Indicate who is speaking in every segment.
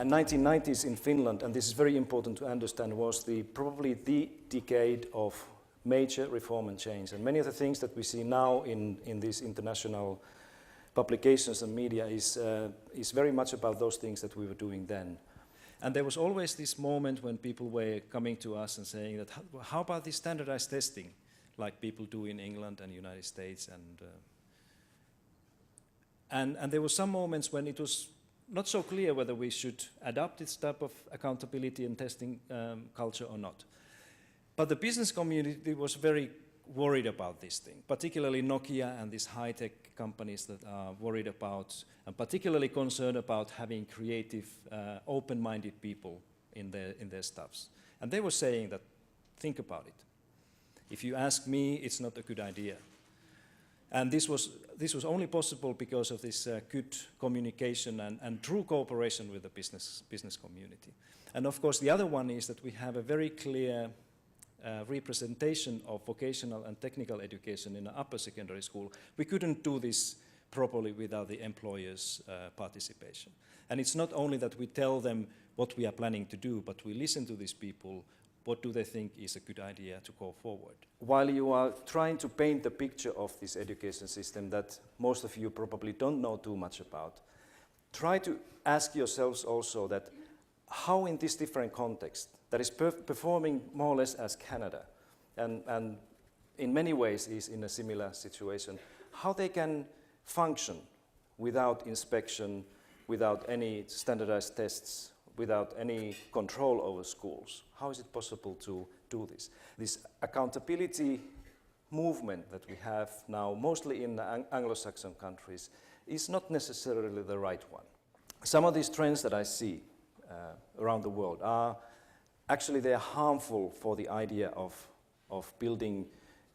Speaker 1: And 1990s in Finland, and this is very important to understand, was probably the decade of major reform and change. And many of the things that we see now in these international publications and media is very much about those things that we were doing then. And there was always this moment when people were coming to us and saying that, how about this standardized testing, like people do in England and United States? And there were some moments when it was not so clear whether we should adopt this type of accountability and testing culture or not. But the business community was very worried about this thing, particularly Nokia and these high-tech companies that are worried about and particularly concerned about having creative, open-minded people in their stuffs. And they were saying that, think about it. If you ask me, it's not a good idea. And this was only possible because of this good communication and true cooperation with the business community. And of course, the other one is that we have a very clear representation of vocational and technical education in an upper secondary school. We couldn't do this properly without the employers' participation. And it's not only that we tell them what we are planning to do, but we listen to these people. What do they think is a good idea to go forward? While you are trying to paint the picture of this education system that most of you probably don't know too much about, try to ask yourselves also that how in this different context that is performing more or less as Canada and in many ways is in a similar situation, how they can function without inspection, without any standardized tests, without any control over schools. How is it possible to do this? This accountability movement that we have now, mostly in the Anglo-Saxon countries, is not necessarily the right one. Some of these trends that I see around the world are actually they are harmful for the idea of building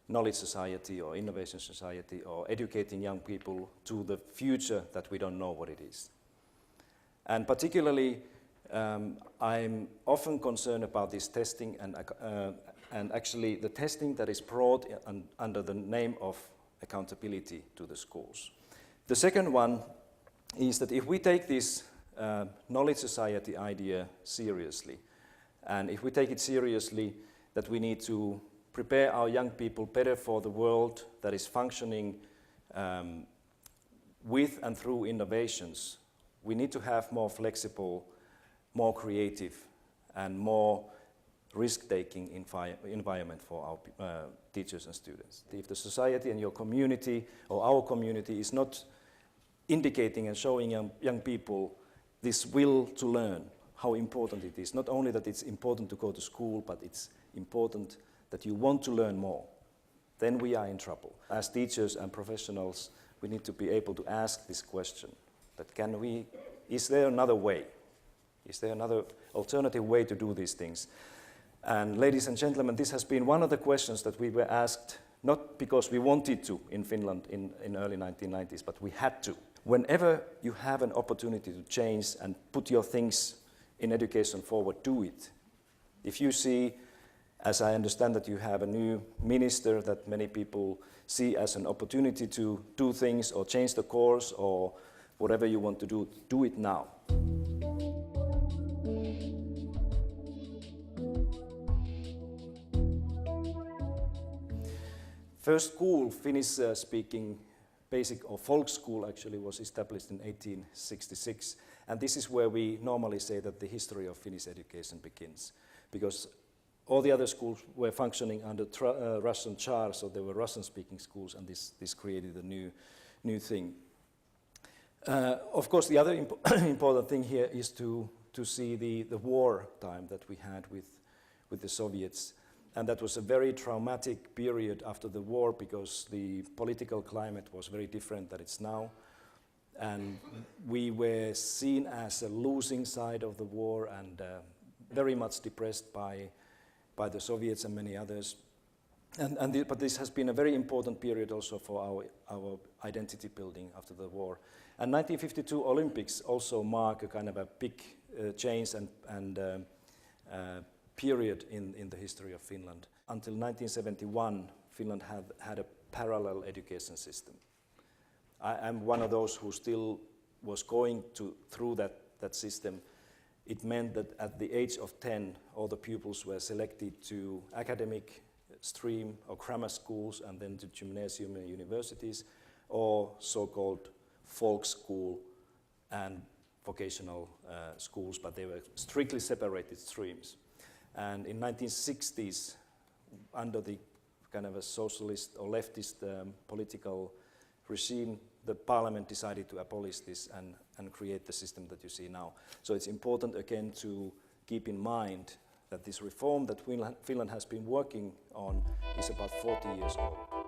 Speaker 1: knowledge society or innovation society or educating young people to the future that we don't know what it is. And particularly I'm often concerned about this testing and actually the testing that is brought under the name of accountability to the schools. The second one is that if we take this knowledge society idea seriously, and if we take it seriously that we need to prepare our young people better for the world that is functioning with and through innovations, we need to have more flexible, more creative and more risk-taking environment for our teachers and students. If the society and your community or our community is not indicating and showing young people this will to learn, how important it is, not only that it's important to go to school, but it's important that you want to learn more, then we are in trouble. As teachers and professionals, we need to be able to ask this question, that is there another way? Is there another alternative way to do these things? And ladies and gentlemen, this has been one of the questions that we were asked, not because we wanted to in Finland in early 1990s, but we had to. Whenever you have an opportunity to change and put your things in education forward, do it. If you see, as I understand that you have a new minister that many people see as an opportunity to do things or change the course or whatever you want to do it now. First school, Finnish-speaking basic or folk school actually was established in 1866, and this is where we normally say that the history of Finnish education begins, because all the other schools were functioning under Russian Tsar, so they were Russian-speaking schools, and this created a new thing. Of course, the other important thing here is to see the war time that we had with the Soviets. And that was a very traumatic period after the war because the political climate was very different than it's now. And we were seen as a losing side of the war and very much depressed by the Soviets and many others. But this has been a very important period also for our identity building after the war. And 1952 Olympics also mark a kind of a big change and period in the history of Finland. Until 1971, Finland had a parallel education system. I'm one of those who still was going through that system it meant that at the age of 10, all the pupils were selected to academic stream or grammar schools and then to gymnasium and universities, or so-called folk school and vocational schools, but they were strictly separated streams. And in 1960s, under the kind of a socialist or leftist political regime, the parliament decided to abolish this and create the system that you see now. So it's important again to keep in mind that this reform that Finland has been working on is about 40 years old.